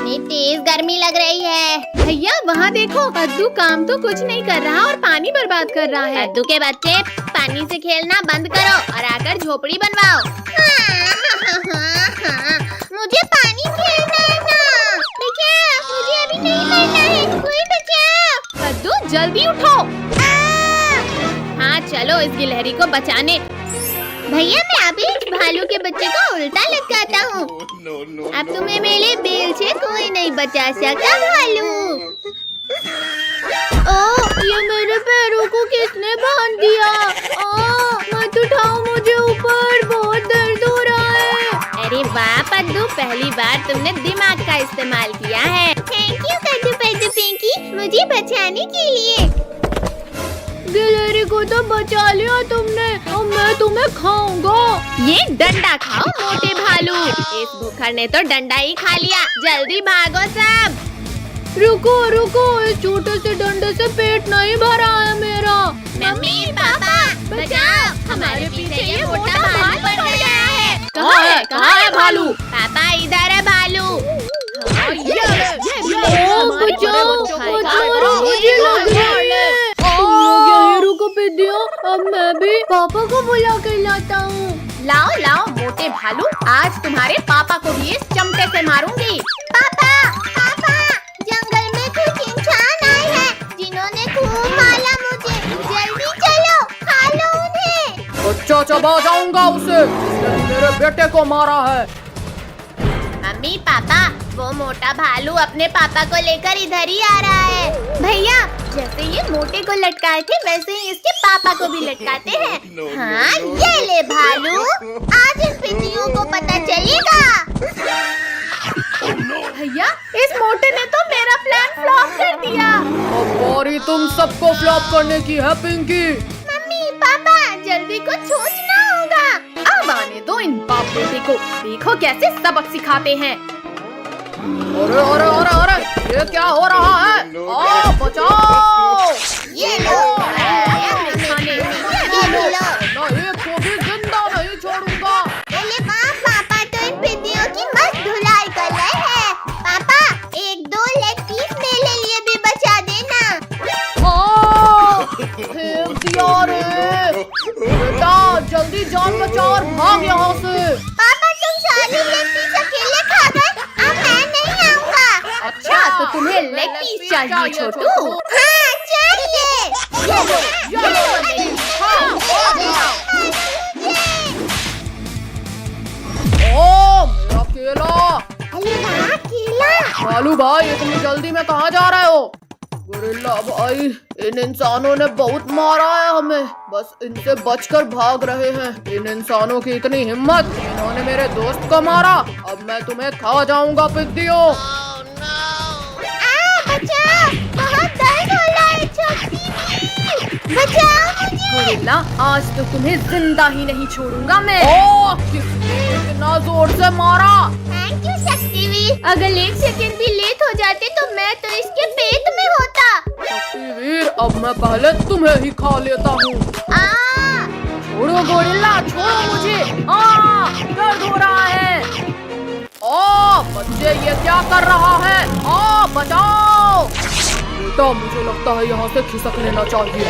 कितनी तेज गर्मी लग रही है। भैया वहाँ देखो, कद्दू काम तो कुछ नहीं कर रहा और पानी बर्बाद कर रहा है। कद्दू के बच्चे पानी से खेलना बंद करो और आकर झोपड़ी बनवाओ। मुझे पानी खेलना है ना। देखिए, मुझे अभी नहीं मरना है, कोई बचाओ। कद्दू जल्दी उठो। हाँ चलो इस गिलहरी को बचाने। भैया मैं अभी इस भालू के बच्चे को उल्टा लटकाता हूँ। अब तुम्हें मेरे बेल से कोई नहीं बचा सका भालू। ओ ये मेरे पैरों को किसने बांध दिया? मत उठाओ मुझे ऊपर, बहुत दर्द हो रहा है। अरे वाह पद्दू, पहली बार तुमने दिमाग का इस्तेमाल किया है। थैंक यू कद्दू पद्दू पिंकी, मुझे बचाने के लिए। गिलहरी को तो बचा लिया तुमने, अब मैं तुम्हें खाऊंगा। ये डंडा खाओ मोटे भालू। इस भूखड़ ने तो डंडा ही खा लिया। जल्दी भागो सब। रुको रुको, इस छोटे से डंडे से पेट नहीं भरा है मेरा। मम्मी पापा बचाओ, हमारे पीछे ये मोटा भालू पड़ गया है। कहाँ है भालू? पापा इधर है भालू। अब मैं भी पापा को बुला कर लाता हूँ। लाओ लाओ मोटे भालू, आज तुम्हारे पापा को भी इस चमटे से मारूंगी। पापा पापा, जंगल में कुछ इंसान आए हैं जिन्होंने खूब मारा मुझे। जल्दी चलो, खा लो उन्हें। बच्चा चबा जाऊंगा उसे, इसने मेरे बेटे को मारा है। मम्मी पापा, वो मोटा भालू अपने पापा को लेकर इधर ही आ रहा है। भैया जैसे ये मोटे को लटकाए थे वैसे ही इसके पापा को भी लटकाते हैं। हाँ ये ले भालू, आज इन पिंडियों को पता चलेगा। भैया इस मोटे ने तो मेरा प्लान फ्लॉप कर दिया। अब बारी तुम सबको फ्लॉप करने की है पिंकी। मम्मी पापा जल्दी कुछ सोचना होगा। अब आने दो इन बाप बेटे को, देखो कैसे सबक सिखाते हैं। अरे अरे अरे अरे, ये क्या हो रहा है? बचाओ! ये लो, नहीं को भी जिंदा नहीं छोड़ूंगा। अरे वाह पापा, तो इन पिंडियों की मस्त धुलाई कर रहे हैं। पापा एक दो लेग पीस मेरे लिए भी बचा देना। फेंक दिया रे। बेटा जल्दी जान बचा और भाग यहाँ से। पापा तुम सारी लेग पीस अकेले खा गए, अब मैं नहीं आऊँगा। अच्छा तो तुम्हें लेग पीस चाहिए छोटू? हाँ चाहिए। ओ मेरा केला। अरे वाह केला। भालू भाई इतनी जल्दी में कहाँ जा रहे हो? गोरिल्ला भाई, इन इंसानों ने बहुत मारा है हमें, बस इनसे बचकर भाग रहे हैं। इन इंसानों की इतनी हिम्मत, इन्होंने मेरे दोस्त को मारा। अब मैं तुम्हें खा जाऊंगा पिद्दियों। बचाओ, बहुत दर्द हो रहा है छोटी, बचाओ मुझे। गोरिल्ला आज तो तुम्हें जिंदा ही नहीं छोड़ूंगा मैं। किसने इतना जोर से मारा? Thank you Shaktiveer. अगर 1 सेकंड भी लेट हो जाते तो मैं तो इसके पेट में होता। शक्तिवीर अब मैं पहले तुम्हें ही खा लेता हूँ। छोड़ो गोरिल्ला, छोड़ो मुझे। दर्द हो रहा है। बच्चे ये क्या कर रहा है? बचाओ! बेटा मुझे लगता है यहाँ से खिसक लेना चाहिए।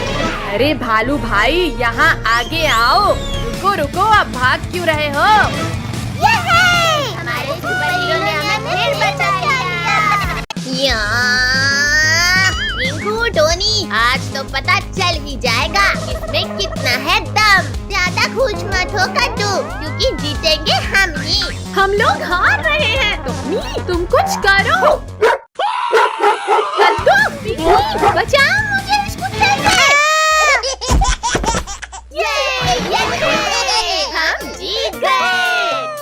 अरे भालू भाई यहाँ आगे आओ। रुको रुको, अब भाग क्यों रहे हो? हमारे सुपर हीरो ने हमें फिर बचा लिया। रिंकू टोनी, आज तो पता चल ही जाएगा इसमें कितना है दम। ज्यादा खुश मत हो कद्दू, क्योंकि जीतेंगे हम ही। हम लोग हार रहे हैं। टोनी तुम कुछ करो। कद्दू बचाओ मुझे इस कुत्ते से। हम जीत गए।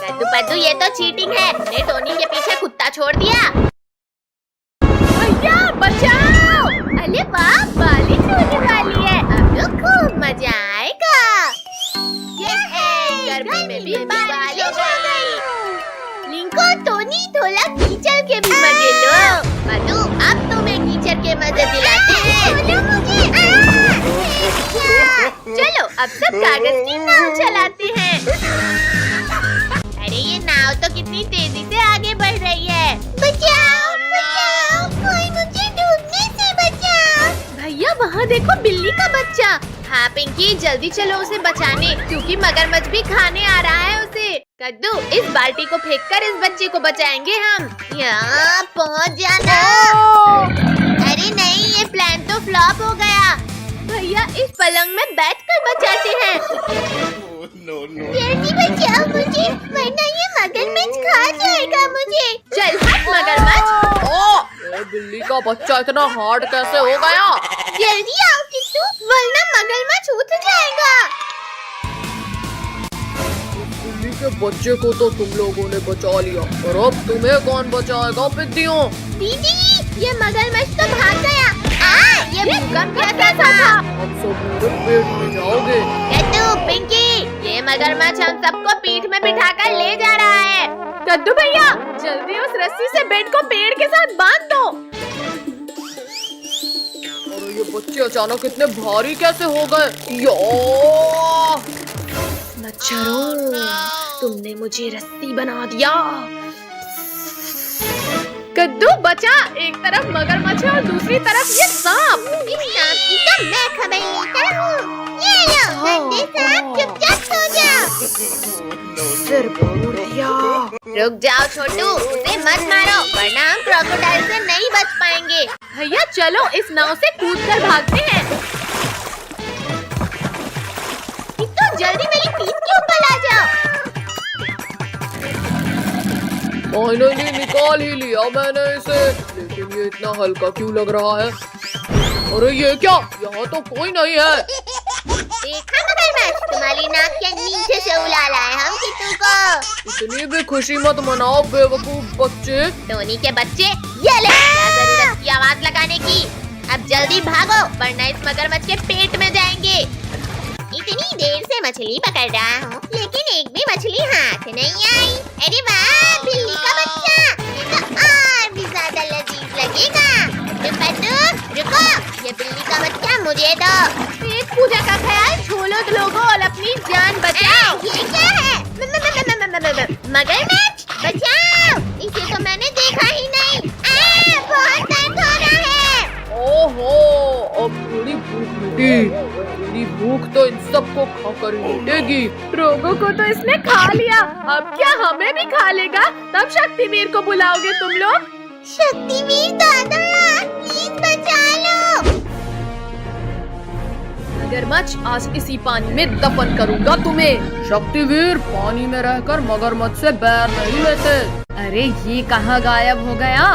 कद्दू पद्दू ये तो चीटिंग है, ने टोनी के पीछे कुत्ता छोड़ दिया। भैया बचाओ। अरे वाह, बारिश होने वाली है, अब तो खूब मजा आएगा। गर्मी में भी बारिश हो गई। लिंको टोनी थोड़ा कीचड़ के भी मजे लो। पद्दू अब तुम्हें कीचड़ के मजे दिलाते हैं। चलो अब सब कागज की नाव चलाते हैं। अरे ये नाव तो कितनी तेजी से आगे बढ़ रही है। बचाओ देखो बिल्ली का बच्चा। हाँ पिंकी, जल्दी चलो उसे बचाने, क्योंकि मगरमच्छ भी खाने आ रहा है उसे। कद्दू, इस बाल्टी को फेंककर इस बच्चे को बचाएंगे हम। यहाँ पहुँच जाना। अरे नहीं, ये प्लान तो फ्लॉप हो गया। भैया इस पलंग में बैठकर बचाते हैं। जल्दी बचाओ मुझे, वरना ये मगरमच्छ खा जाएगा मुझे। चल हट मगरमच्छ। ये बिल्ली का बच्चा इतना हार्ड कैसे हो गया? जल्दी आओ किट्टू, वरना मगरमच्छ उठ जाएगा। बिल्ली के बच्चे को तो तुम लोगों ने बचा लिया, और अब तुम्हें कौन बचाएगा पिद्दियों? दीदी, ये मगरमच्छ तो भाग गया। ये भूकंप कैसा था? अब सब मेरे पेट में जाओगे। कद्दू, पिंकी, ये मगरमच्छ हम सबको पीठ में बिठाकर ले जा रहा है। कद्दू भैया, जल्दी उस रस्सी से बेड को पेड़ के साथ बांध दो। और ये बच्चे अचानक इतने भारी कैसे हो गए? यो! मच्छरों, तुमने मुझे रस्सी बना दिया। कद्दू बचा, एक तरफ मगरमच्छ और दूसरी तरफ ये सांप। इस सांप की तो मैं खबर लेता हूँ। ये लो गंदे सांप, चुपचाप सो जाओ। सिर फोड़ दिया। रुक जाओ छोटू, उसे मत मारो, वरना हम क्रोकोडाइल से नहीं बच पाएंगे। भैया चलो इस नाव से कूदकर भागते हैं। तो जल्दी मेरी पीठ के ऊपर आ जाओ। फाइनली निकाल ही लिया मैंने इसे, लेकिन ये इतना हल्का क्यों लग रहा है? अरे ये क्या? यहाँ तो कोई नहीं है। देखा मगरमच्छ, तुम्हारी नाक के नीचे से उड़ा लाए हम किट्टू को। इतनी भी खुशी मत मनाओ बेवकूफ बच्चे। टोनी के बच्चे, ये ले जरूरत की आवाज लगाने की। अब जल्दी भागो, वरना इस मगरमच्छ के पेट में जाएंगे। इतनी देर से मछली पकड़ रहा हूँ, लेकिन एक भी मछली हाथ नहीं आई। अरे वाह, बिल्ली का बच्चा, ये तो और भी ज्यादा लजीज लगेगा। रुको, ये बिल्ली का बच्चा मुझे दो। पेट पूजा का ख्याल छोड़ो लोगों और अपनी जान बचाओ। ये क्या है? मगरमच्छ बचाओ, इसे तो मैंने देखा ही नहीं। बहुत दर्द हो रहा है। ओहो, अब थोड़ी भूख मिटी। मेरी भूख तो इन सबको खाकर ही मिटेगी। रोगों को तो इसने खा लिया, अब क्या हमें भी खा लेगा? तब शक्तिवीर को बुलाओगे तुम लोग? शक्तिवीर दादा, प्लीज बचा लो। मगरमच्छ, आज इसी पानी में दफन करूंगा तुम्हें। शक्तिवीर, पानी में रहकर मगरमच्छ से बैर नहीं लेते। अरे ये कहाँ गायब हो गया?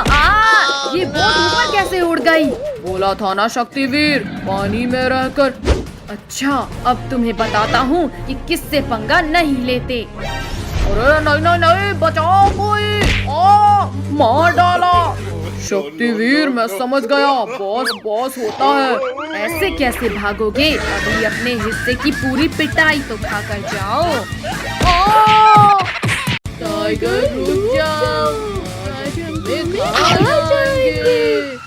ये बोट ऊपर कैसे उड़ गई? बोला था ना शक्तिवीर, पानी में रहकर। अच्छा, अब तुम्हें बताता हूँ कि किससे पंगा नहीं लेते। अरे नहीं नहीं नहीं, बचाओ कोई। मार डाला। शक्तिवीर, मैं समझ गया, बॉस बॉस होता है। ऐसे कैसे भागोगे? अभी अपने हिस्से की पूरी पिटाई तो खाकर जाओ। टाइगर रुक जाओ,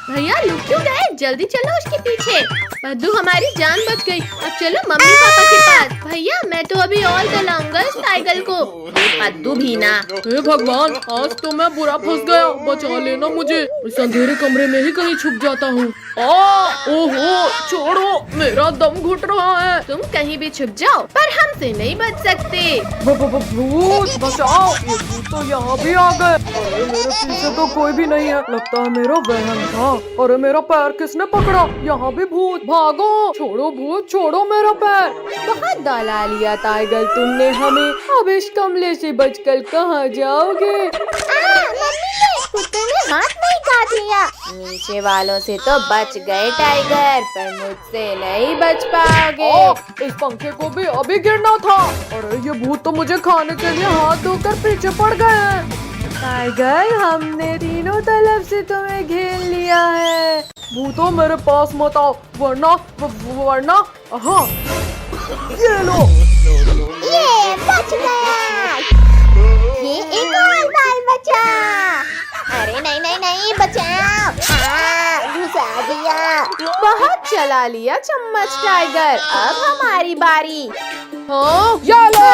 भैया लुक क्यों गए? जल्दी चलो उसके पीछे। पद्दू, हमारी जान बच गई। अब चलो मम्मी पापा के पास। भैया मैं तो अभी और चलाऊंगा इस टाइगर को। पद्दू भी ना। हे भगवान, आज तो मैं बुरा फंस गया। बचा लेना मुझे, इस अंधेरे कमरे में ही कहीं छुप जाता हूँ। ओहो, छोड़ो, मेरा दम घुट रहा है। तुम कहीं भी छुप जाओ, पर हमसे नहीं बच सकते। भूत बचाओ, ये भूत तो यहाँ भी आ गए। अरे मेरे पीछे तो कोई भी नहीं है, लगता है मेरा वहम था। अरे मेरा पैर किसने पकड़ा? यहाँ भी भूत, भागो। छोड़ो भूत, छोड़ो मेरा पैर। बहुत दौला लिया टाइगर तुमने हमें, अब इस कमरे से बचकर कहाँ जाओगे? कुत्ते ने हाथ नहीं काट लिया। नीचे वालों से तो बच गए टाइगर, पर मुझसे नहीं बच पाओगे। इस पंखे को भी अभी गिरना था। अरे ये भूत तो मुझे खाने के लिए हाथ धोकर पीछे पड़ गए हैं। टाइगर, हमने तीनों तरफ से तुम्हें घेर लिया है। भूतों, मेरे पास मत आओ, वरना हाँ, ये लो। ये बच गया। ये एक और बाल बचा। अरे नहीं नहीं नहीं, बचाओ। घुसा दिया। बहुत चला लिया चम्मच टाइगर, अब हमारी बारी। हाँ, ये लो।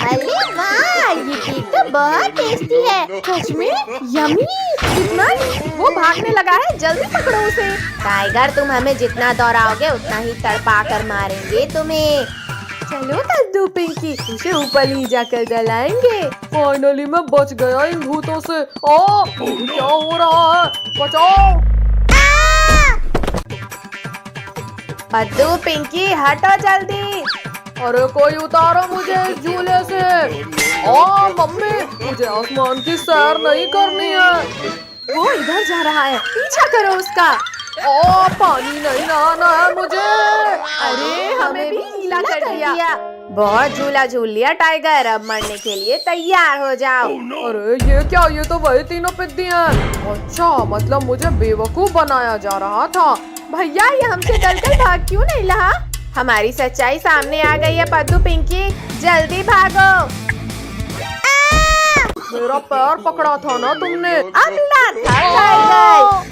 अरे वाह, ये केक तो बहुत टेस्टी है। सच में यमी। कितना? वो भागने लगा है, जल्दी पकड़ो उसे। टाइगर, तुम हमें जितना दौड़ाओगे उतना ही तड़पा कर मारेंगे तुम्हें। चलो कद्दू पिंकी, उसे ऊपर ले जाकर जलाएंगे। फाइनली मैं बच गया इन भूतों से। क्या हो रहा है? बचाओ! कद्दू पिंकी हटो जल्दी। अरे कोई उतारो मुझे इस झूले से। मम्मी, मुझे आसमान की सैर नहीं करनी है। वो इधर जा रहा है, पीछा करो उसका। पानी नहीं नहाना है मुझे। अरे हमें भी गीला कर दिया। बहुत झूला झूल लिया टाइगर, अब मरने के लिए तैयार हो जाओ। अरे ये क्या? ये तो वही तीनों पिद्दी हैं। अच्छा, मतलब मुझे बेवकूफ बनाया जा रहा था। भैया, ये हमसे डरकर भाग क्यों नहीं रहा? हमारी सच्चाई सामने आ गई है कद्दू पिंकी, जल्दी भागो। मेरा पैर पकड़ा था ना तुमने। अगला था टाइगर।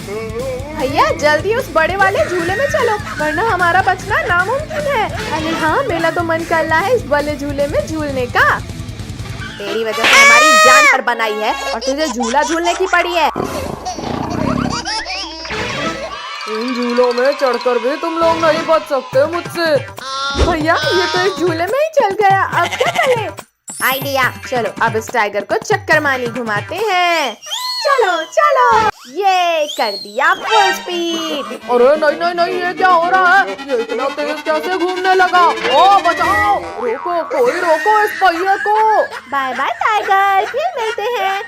भैया जल्दी उस बड़े वाले झूले में चलो, वरना हमारा बचना नामुमकिन है। अरे हाँ, मेरा तो मन कर रहा है इस बड़े झूले में झूलने का। तेरी वजह से हमारी जान पर बनाई है और तुझे झूला झूलने की पड़ी है। इन झूलों में चढ़कर भी तुम लोग नहीं बच सकते मुझसे। भैया, ये तो इस झूले में ही चल गया, अब क्या करें? आइडिया, चलो अब इस टाइगर को चक्कर मानी घुमाते हैं। चलो चलो, ये कर दिया फुल स्पीड। अरे नहीं नहीं नहीं, ये क्या हो रहा है? ये इतना तेज कैसे घूमने लगा? बचाओ! रोको, कोई रोको इस पहिए को। बाय बाय टाइगर, फिर मिलते हैं।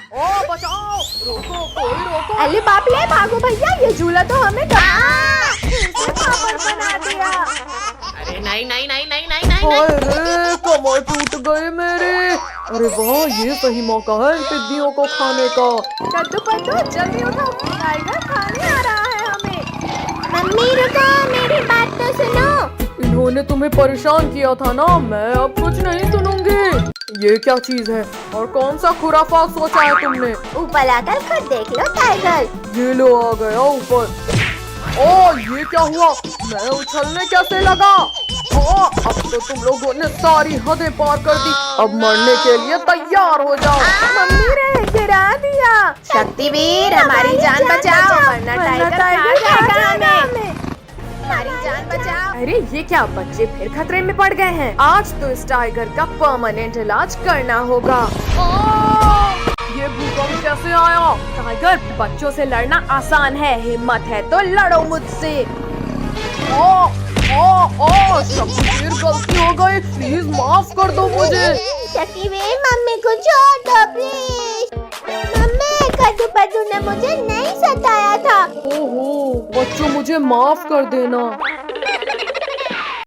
बचाओ! रोको, कोई रोको। अरे बाप रे, भागो भैया, ये झूला तो हमें पापड़ बना दिया। अरे नहीं नहीं नहीं नहीं नहीं नहीं नहीं। अरे कमर टूट गई मेरी। अरे वाह, ये सही मौका है इन पिद्दियों को खाने का। कद्दू पद्दू जल्दी उठो, टाइगर खाने आ रहा है हमें। मम्मी रुको, मेरी बात तो सुनो। इन्होंने तुम्हें परेशान किया था ना, मैं अब कुछ नहीं सुनूंगी। ये क्या चीज है और कौन सा खुराफात सोचा है तुमने? ऊपर आकर खुद देख लो टाइगर। ये लो, आ गया ऊपर। ये क्या हुआ? मैं उछलने कैसे लगा? अब तो तुम लोगों ने सारी हदें पार कर दी। अब मरने के लिए तैयार हो जाओ। मम्मी ने गिरा दिया। शक्तिवीर, हमारी जान बचाओ, वरना टाइगर खा जाएगा हमें। हमारी जान बचाओ। अरे ये क्या, बच्चे फिर खतरे में पड़ गए हैं। आज तो इस टाइगर का परमानेंट इलाज करना होगा। ये भूकंप कैसे आया? टाइगर, बच्चों से लड़ना आसान है, हिम्मत है तो लड़ो मुझसे। शक्तिवीर, गलती हो गई, प्लीज माफ कर दो मुझे। शक्तिवीर, मम्मी को छोड़ दो प्लीज। मम्मी, कद्दू पद्दू ने मुझे नहीं सताया था। ओहो बच्चों, मुझे माफ कर देना।